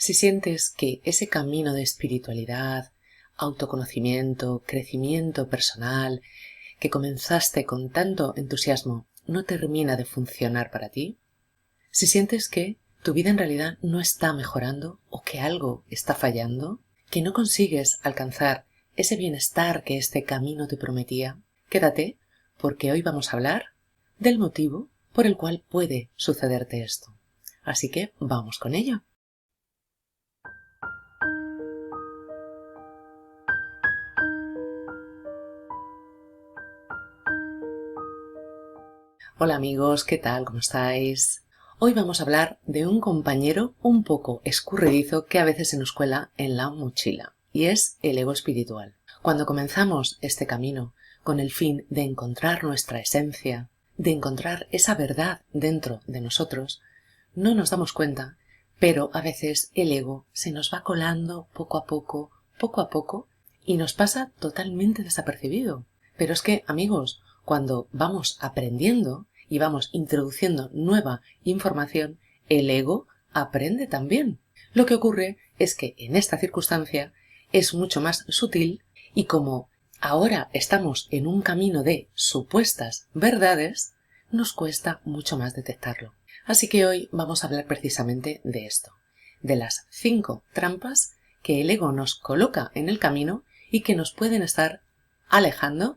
Si sientes que ese camino de espiritualidad, autoconocimiento, crecimiento personal, que comenzaste con tanto entusiasmo, no termina de funcionar para ti, si sientes que tu vida en realidad no está mejorando o que algo está fallando, que no consigues alcanzar ese bienestar que este camino te prometía, quédate, porque hoy vamos a hablar del motivo por el cual puede sucederte esto. Así que vamos con ello. Hola amigos, ¿qué tal? ¿Cómo estáis? Hoy vamos a hablar de un compañero un poco escurridizo que a veces se nos cuela en la mochila, y es el ego espiritual. Cuando comenzamos este camino con el fin de encontrar nuestra esencia, de encontrar esa verdad dentro de nosotros, no nos damos cuenta, pero a veces el ego se nos va colando poco a poco, y nos pasa totalmente desapercibido. Pero es que, amigos, cuando vamos aprendiendo y vamos introduciendo nueva información, el ego aprende también. Lo que ocurre es que en esta circunstancia es mucho más sutil y como ahora estamos en un camino de supuestas verdades, nos cuesta mucho más detectarlo. Así que hoy vamos a hablar precisamente de esto, de las 5 trampas que el ego nos coloca en el camino y que nos pueden estar alejando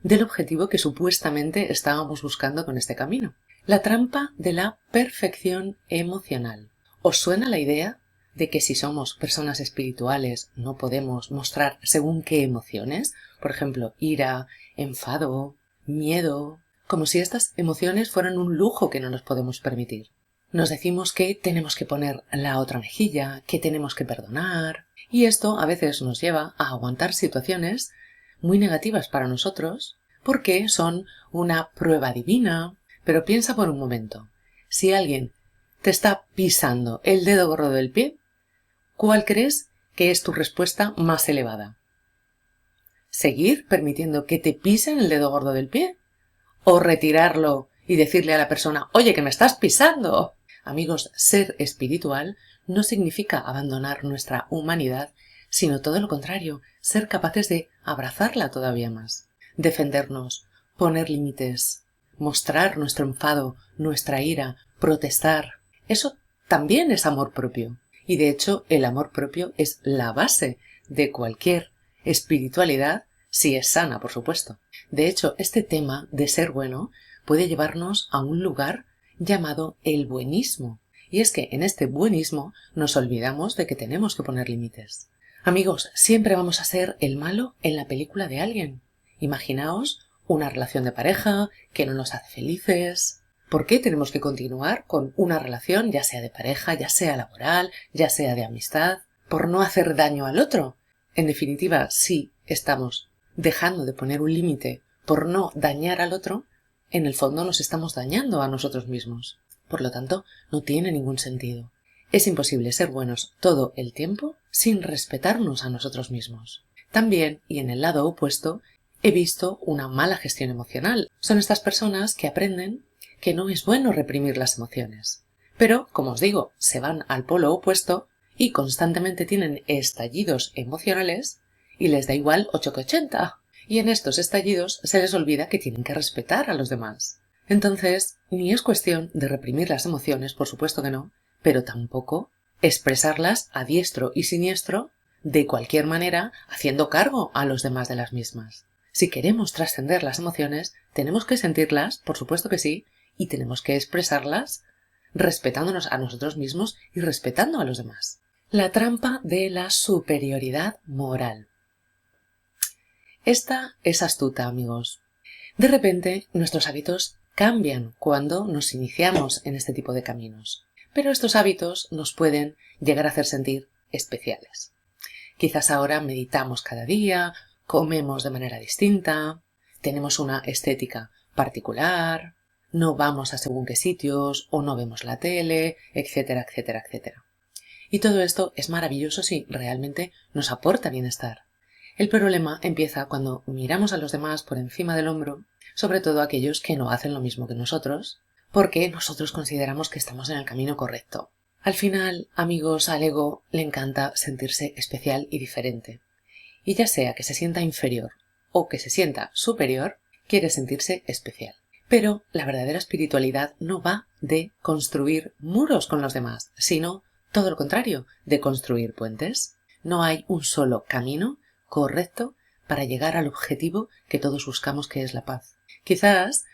del objetivo que supuestamente estábamos buscando con este camino. La trampa de la perfección emocional. ¿Os suena la idea de que si somos personas espirituales no podemos mostrar según qué emociones? Por ejemplo, ira, enfado, miedo, como si estas emociones fueran un lujo que no nos podemos permitir. Nos decimos que tenemos que poner la otra mejilla, que tenemos que perdonar, y esto a veces nos lleva a aguantar situaciones muy negativas para nosotros porque son una prueba divina. Pero piensa por un momento, si alguien te está pisando el dedo gordo del pie, ¿cuál crees que es tu respuesta más elevada? ¿Seguir permitiendo que te pisen el dedo gordo del pie? ¿O retirarlo y decirle a la persona, oye, que me estás pisando? Amigos, ser espiritual no significa abandonar nuestra humanidad, sino todo lo contrario, ser capaces de abrazarla todavía más, defendernos, poner límites, mostrar nuestro enfado, nuestra ira, protestar. Eso también es amor propio. Y de hecho, el amor propio es la base de cualquier espiritualidad, si es sana, por supuesto. De hecho, este tema de ser bueno puede llevarnos a un lugar llamado el buenismo. Y es que en este buenismo nos olvidamos de que tenemos que poner límites. Amigos, siempre vamos a ser el malo en la película de alguien. Imaginaos una relación de pareja que no nos hace felices. ¿Por qué tenemos que continuar con una relación, ya sea de pareja, ya sea laboral, ya sea de amistad? ¿Por no hacer daño al otro? En definitiva, si estamos dejando de poner un límite por no dañar al otro, en el fondo nos estamos dañando a nosotros mismos. Por lo tanto, no tiene ningún sentido. Es imposible ser buenos todo el tiempo sin respetarnos a nosotros mismos. También, y en el lado opuesto, he visto una mala gestión emocional. Son estas personas que aprenden que no es bueno reprimir las emociones. Pero, como os digo, se van al polo opuesto y constantemente tienen estallidos emocionales y les da igual 8 que 80. Y en estos estallidos se les olvida que tienen que respetar a los demás. Entonces, ni es cuestión de reprimir las emociones, por supuesto que no, pero tampoco expresarlas a diestro y siniestro de cualquier manera haciendo cargo a los demás de las mismas. Si queremos trascender las emociones, tenemos que sentirlas, por supuesto que sí, y tenemos que expresarlas respetándonos a nosotros mismos y respetando a los demás. La trampa de la superioridad moral. Esta es astuta, amigos. De repente, nuestros hábitos cambian cuando nos iniciamos en este tipo de caminos, pero estos hábitos nos pueden llegar a hacer sentir especiales. Quizás ahora meditamos cada día, comemos de manera distinta, tenemos una estética particular, no vamos a según qué sitios o no vemos la tele, etcétera, etcétera, etcétera. Y todo esto es maravilloso si realmente nos aporta bienestar. El problema empieza cuando miramos a los demás por encima del hombro, sobre todo aquellos que no hacen lo mismo que nosotros, porque nosotros consideramos que estamos en el camino correcto. Al final, amigos, al ego le encanta sentirse especial y diferente. Y ya sea que se sienta inferior o que se sienta superior, quiere sentirse especial. Pero la verdadera espiritualidad no va de construir muros con los demás, sino todo lo contrario, de construir puentes. No hay un solo camino correcto para llegar al objetivo que todos buscamos, que es la paz. Quizás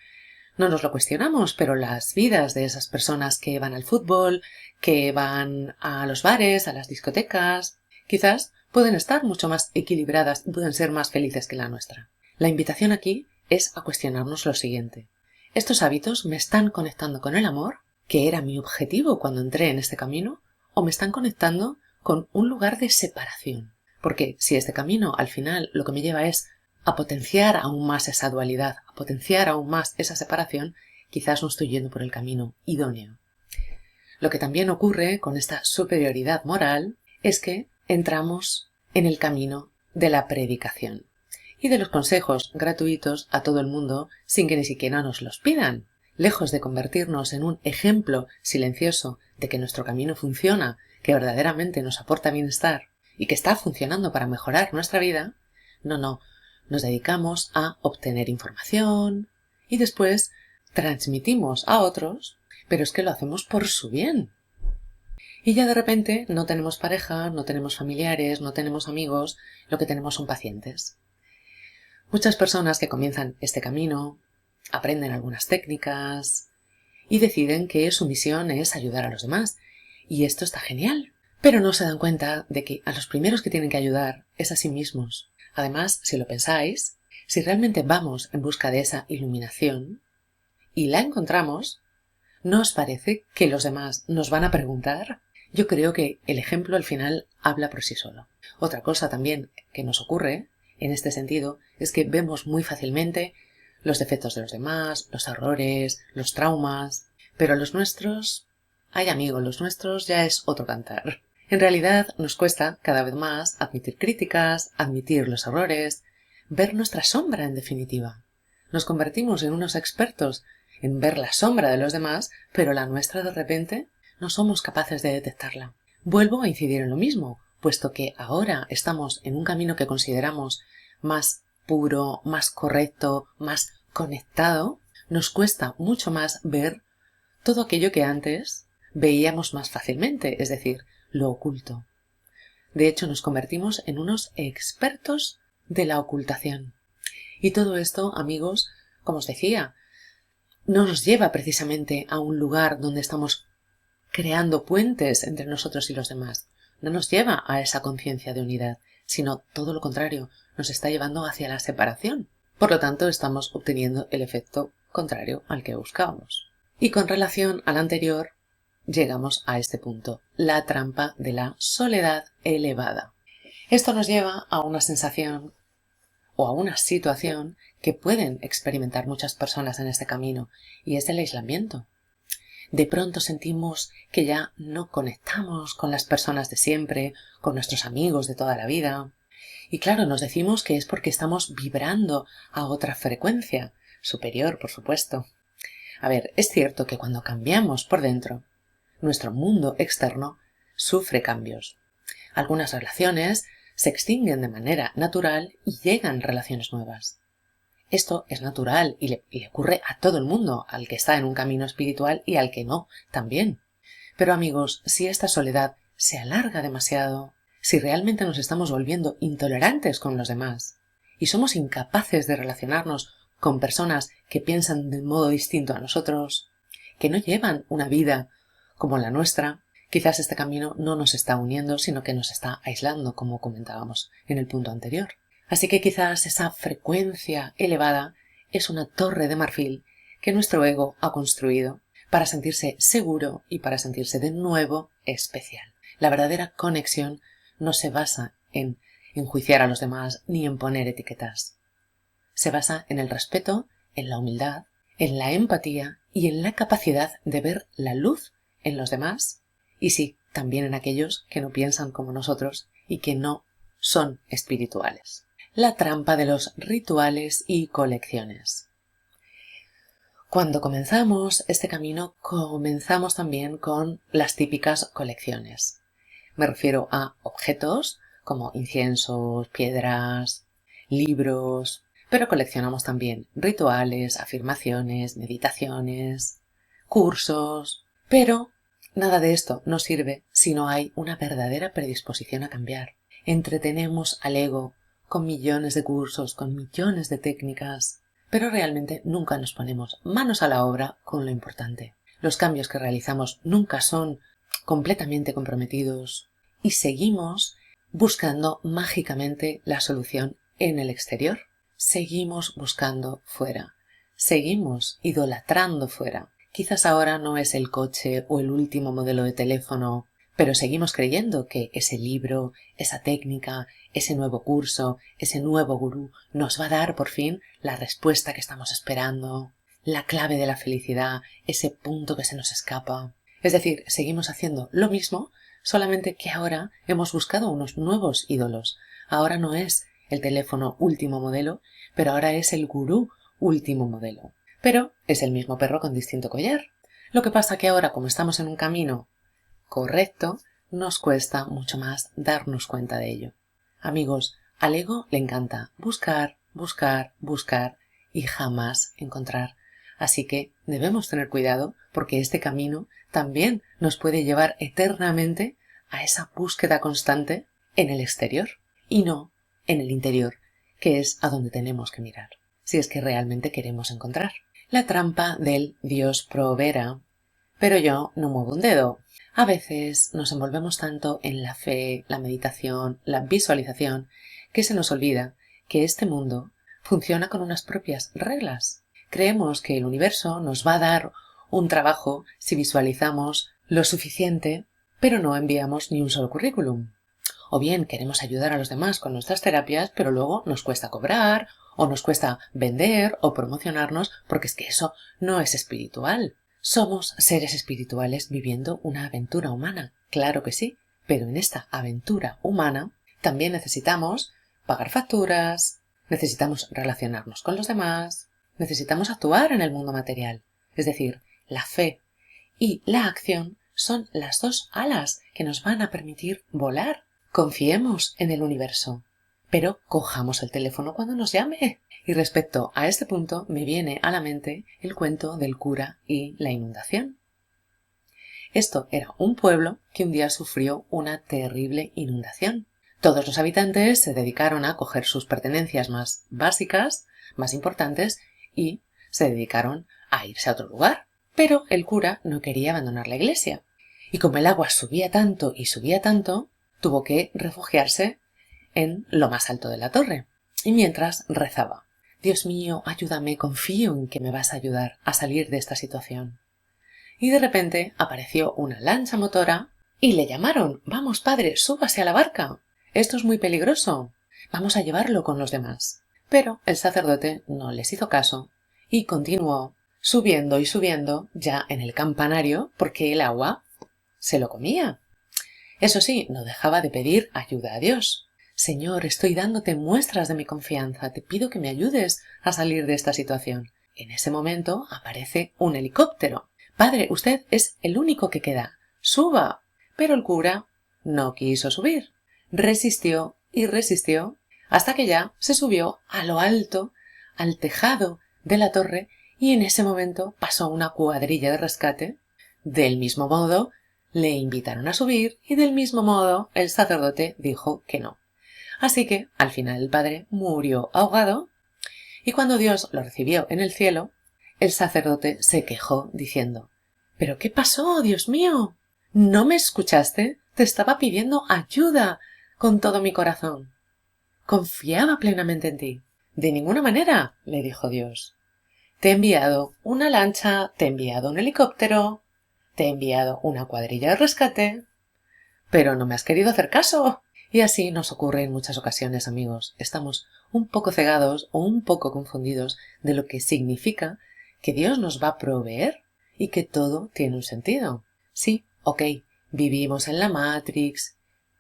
no nos lo cuestionamos, pero las vidas de esas personas que van al fútbol, que van a los bares, a las discotecas, quizás pueden estar mucho más equilibradas y pueden ser más felices que la nuestra. La invitación aquí es a cuestionarnos lo siguiente. ¿Estos hábitos me están conectando con el amor, que era mi objetivo cuando entré en este camino, o me están conectando con un lugar de separación? Porque si este camino al final lo que me lleva es a potenciar aún más esa dualidad, a potenciar aún más esa separación, quizás no estoy yendo por el camino idóneo. Lo que también ocurre con esta superioridad moral es que entramos en el camino de la predicación y de los consejos gratuitos a todo el mundo sin que ni siquiera nos los pidan. Lejos de convertirnos en un ejemplo silencioso de que nuestro camino funciona, que verdaderamente nos aporta bienestar y que está funcionando para mejorar nuestra vida, no, nos dedicamos a obtener información y después transmitimos a otros, pero es que lo hacemos por su bien. Y ya de repente no tenemos pareja, no tenemos familiares, no tenemos amigos, lo que tenemos son pacientes. Muchas personas que comienzan este camino aprenden algunas técnicas y deciden que su misión es ayudar a los demás. Y esto está genial. Pero no se dan cuenta de que a los primeros que tienen que ayudar es a sí mismos. Además, si lo pensáis, si realmente vamos en busca de esa iluminación y la encontramos, ¿no os parece que los demás nos van a preguntar? Yo creo que el ejemplo al final habla por sí solo. Otra cosa también que nos ocurre en este sentido es que vemos muy fácilmente los defectos de los demás, los errores, los traumas, pero los nuestros, ay amigo, los nuestros ya es otro cantar. En realidad nos cuesta cada vez más admitir críticas, admitir los errores, ver nuestra sombra en definitiva. Nos convertimos en unos expertos en ver la sombra de los demás, pero la nuestra de repente no somos capaces de detectarla. Vuelvo a incidir en lo mismo, puesto que ahora estamos en un camino que consideramos más puro, más correcto, más conectado, nos cuesta mucho más ver todo aquello que antes veíamos más fácilmente, es decir, lo oculto. De hecho, nos convertimos en unos expertos de la ocultación. Y todo esto, amigos, como os decía, no nos lleva precisamente a un lugar donde estamos creando puentes entre nosotros y los demás. No nos lleva a esa conciencia de unidad, sino todo lo contrario, nos está llevando hacia la separación. Por lo tanto, estamos obteniendo el efecto contrario al que buscábamos. Y con relación al anterior, llegamos a este punto, la trampa de la soledad elevada. Esto nos lleva a una sensación o a una situación que pueden experimentar muchas personas en este camino, y es el aislamiento. De pronto sentimos que ya no conectamos con las personas de siempre, con nuestros amigos de toda la vida. Y claro, nos decimos que es porque estamos vibrando a otra frecuencia, superior, por supuesto. A ver, es cierto que cuando cambiamos por dentro, nuestro mundo externo sufre cambios. Algunas relaciones se extinguen de manera natural y llegan relaciones nuevas. Esto es natural y le ocurre a todo el mundo, al que está en un camino espiritual y al que no, también. Pero amigos, si esta soledad se alarga demasiado, si realmente nos estamos volviendo intolerantes con los demás y somos incapaces de relacionarnos con personas que piensan de modo distinto a nosotros, que no llevan una vida como la nuestra, quizás este camino no nos está uniendo, sino que nos está aislando, como comentábamos en el punto anterior. Así que quizás esa frecuencia elevada es una torre de marfil que nuestro ego ha construido para sentirse seguro y para sentirse de nuevo especial. La verdadera conexión no se basa en enjuiciar a los demás ni en poner etiquetas. Se basa en el respeto, en la humildad, en la empatía y en la capacidad de ver la luz en los demás y sí, también en aquellos que no piensan como nosotros y que no son espirituales. La trampa de los rituales y colecciones. Cuando comenzamos este camino, comenzamos también con las típicas colecciones. Me refiero a objetos como inciensos, piedras, libros, pero coleccionamos también rituales, afirmaciones, meditaciones, cursos. Pero nada de esto nos sirve si no hay una verdadera predisposición a cambiar. Entretenemos al ego con millones de cursos, con millones de técnicas, pero realmente nunca nos ponemos manos a la obra con lo importante. Los cambios que realizamos nunca son completamente comprometidos y seguimos buscando mágicamente la solución en el exterior. Seguimos buscando fuera. Seguimos idolatrando fuera. Quizás ahora no es el coche o el último modelo de teléfono, pero seguimos creyendo que ese libro, esa técnica, ese nuevo curso, ese nuevo gurú nos va a dar por fin la respuesta que estamos esperando, la clave de la felicidad, ese punto que se nos escapa. Es decir, seguimos haciendo lo mismo, solamente que ahora hemos buscado unos nuevos ídolos. Ahora no es el teléfono último modelo, pero ahora es el gurú último modelo. Pero es el mismo perro con distinto collar. Lo que pasa que ahora, como estamos en un camino correcto, nos cuesta mucho más darnos cuenta de ello. Amigos, al ego le encanta buscar, buscar, buscar y jamás encontrar. Así que debemos tener cuidado porque este camino también nos puede llevar eternamente a esa búsqueda constante en el exterior y no en el interior, que es a donde tenemos que mirar, si es que realmente queremos encontrar. La trampa del Dios proveerá, pero yo no muevo un dedo. A veces nos envolvemos tanto en la fe, la meditación, la visualización, que se nos olvida que este mundo funciona con unas propias reglas. Creemos que el universo nos va a dar un trabajo si visualizamos lo suficiente, pero no enviamos ni un solo currículum. O bien queremos ayudar a los demás con nuestras terapias, pero luego nos cuesta cobrar, o nos cuesta vender o promocionarnos, porque es que eso no es espiritual. Somos seres espirituales viviendo una aventura humana, claro que sí, pero en esta aventura humana también necesitamos pagar facturas, necesitamos relacionarnos con los demás, necesitamos actuar en el mundo material. Es decir, la fe y la acción son las dos alas que nos van a permitir volar. Confiemos en el universo, pero cojamos el teléfono cuando nos llame. Y respecto a este punto me viene a la mente el cuento del cura y la inundación. Esto era un pueblo que un día sufrió una terrible inundación. Todos los habitantes se dedicaron a coger sus pertenencias más básicas, más importantes, y se dedicaron a irse a otro lugar. Pero el cura no quería abandonar la iglesia. Y como el agua subía tanto y subía tanto, tuvo que refugiarse en lo más alto de la torre. Y mientras rezaba: Dios mío, ayúdame, confío en que me vas a ayudar a salir de esta situación. Y de repente apareció una lancha motora y le llamaron: Vamos, padre, súbase a la barca. Esto es muy peligroso. Vamos a llevarlo con los demás. Pero el sacerdote no les hizo caso y continuó subiendo y subiendo ya en el campanario porque el agua se lo comía. Eso sí, no dejaba de pedir ayuda a Dios. Señor, estoy dándote muestras de mi confianza, te pido que me ayudes a salir de esta situación. En ese momento aparece un helicóptero. Padre, usted es el único que queda. ¡Suba! Pero el cura no quiso subir. Resistió y resistió hasta que ya se subió a lo alto, al tejado de la torre, y en ese momento pasó una cuadrilla de rescate. Del mismo modo, le invitaron a subir y del mismo modo el sacerdote dijo que no. Así que al final el padre murió ahogado y cuando Dios lo recibió en el cielo, el sacerdote se quejó diciendo: ¿Pero qué pasó, Dios mío? ¿No me escuchaste? Te estaba pidiendo ayuda con todo mi corazón. Confiaba plenamente en ti. De ninguna manera, le dijo Dios. Te he enviado una lancha, te he enviado un helicóptero, te he enviado una cuadrilla de rescate, pero no me has querido hacer caso. Y así nos ocurre en muchas ocasiones, amigos. Estamos un poco cegados o un poco confundidos de lo que significa que Dios nos va a proveer y que todo tiene un sentido. Sí, ok, vivimos en la Matrix.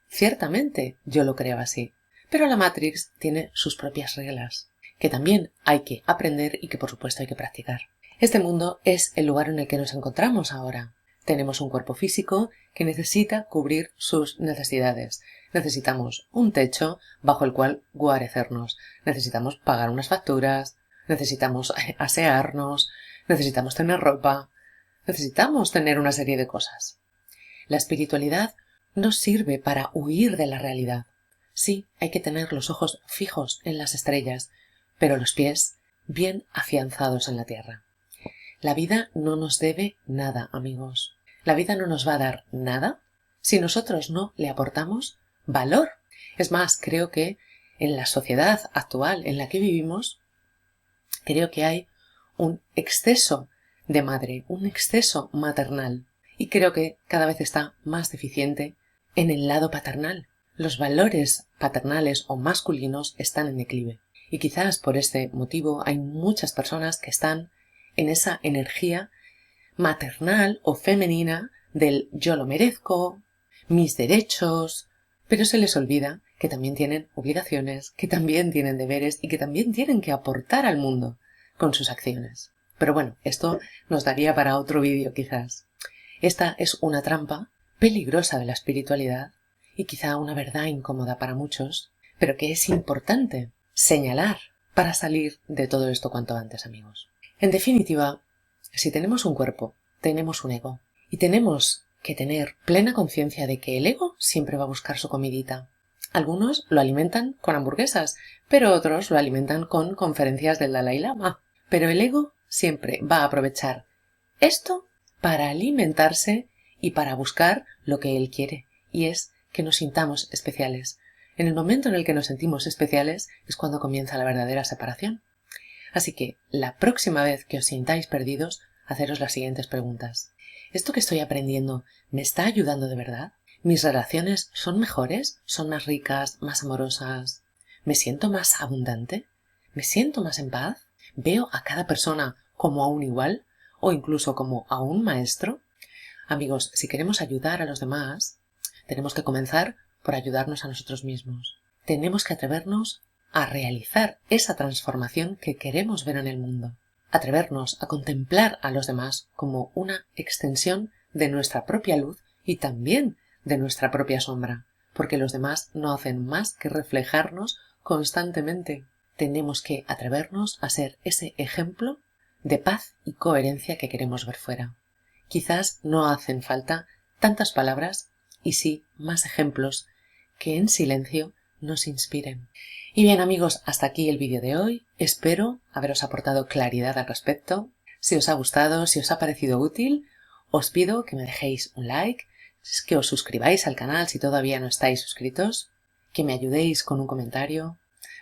Ciertamente, yo lo creo así. Pero la Matrix tiene sus propias reglas, que también hay que aprender y que por supuesto hay que practicar. Este mundo es el lugar en el que nos encontramos ahora. Tenemos un cuerpo físico que necesita cubrir sus necesidades. Necesitamos un techo bajo el cual guarecernos. Necesitamos pagar unas facturas. Necesitamos asearnos. Necesitamos tener ropa. Necesitamos tener una serie de cosas. La espiritualidad nos sirve para huir de la realidad. Sí, hay que tener los ojos fijos en las estrellas, pero los pies bien afianzados en la tierra. La vida no nos debe nada, amigos. La vida no nos va a dar nada si nosotros no le aportamos valor. Es más, creo que en la sociedad actual en la que vivimos, creo que hay un exceso de madre, un exceso maternal. Y creo que cada vez está más deficiente en el lado paternal. Los valores paternales o masculinos están en declive. Y quizás por este motivo hay muchas personas que están en esa energía maternal o femenina del yo lo merezco, mis derechos, pero se les olvida que también tienen obligaciones, que también tienen deberes y que también tienen que aportar al mundo con sus acciones. Pero bueno, esto nos daría para otro vídeo quizás. Esta es una trampa peligrosa de la espiritualidad y quizá una verdad incómoda para muchos, pero que es importante señalar para salir de todo esto cuanto antes, amigos. En definitiva, si tenemos un cuerpo, tenemos un ego y tenemos que tener plena conciencia de que el ego siempre va a buscar su comidita. Algunos lo alimentan con hamburguesas, pero otros lo alimentan con conferencias del Dalai Lama. Pero el ego siempre va a aprovechar esto para alimentarse y para buscar lo que él quiere, y es que nos sintamos especiales. En el momento en el que nos sentimos especiales es cuando comienza la verdadera separación. Así que la próxima vez que os sintáis perdidos, haceros las siguientes preguntas. ¿Esto que estoy aprendiendo me está ayudando de verdad? ¿Mis relaciones son mejores? ¿Son más ricas? ¿Más amorosas? ¿Me siento más abundante? ¿Me siento más en paz? ¿Veo a cada persona como a un igual o incluso como a un maestro? Amigos, si queremos ayudar a los demás, tenemos que comenzar por ayudarnos a nosotros mismos. Tenemos que atrevernos a realizar esa transformación que queremos ver en el mundo. Atrevernos a contemplar a los demás como una extensión de nuestra propia luz y también de nuestra propia sombra, porque los demás no hacen más que reflejarnos constantemente. Tenemos que atrevernos a ser ese ejemplo de paz y coherencia que queremos ver fuera. Quizás no hacen falta tantas palabras y sí más ejemplos que en silencio nos inspiren. Y bien, amigos, hasta aquí el vídeo de hoy. Espero haberos aportado claridad al respecto. Si os ha gustado, si os ha parecido útil, os pido que me dejéis un like, que os suscribáis al canal si todavía no estáis suscritos, que me ayudéis con un comentario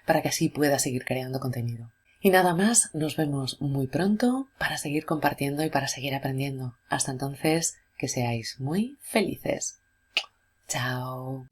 para que así pueda seguir creando contenido. Y nada más, nos vemos muy pronto para seguir compartiendo y para seguir aprendiendo. Hasta entonces, que seáis muy felices. Chao.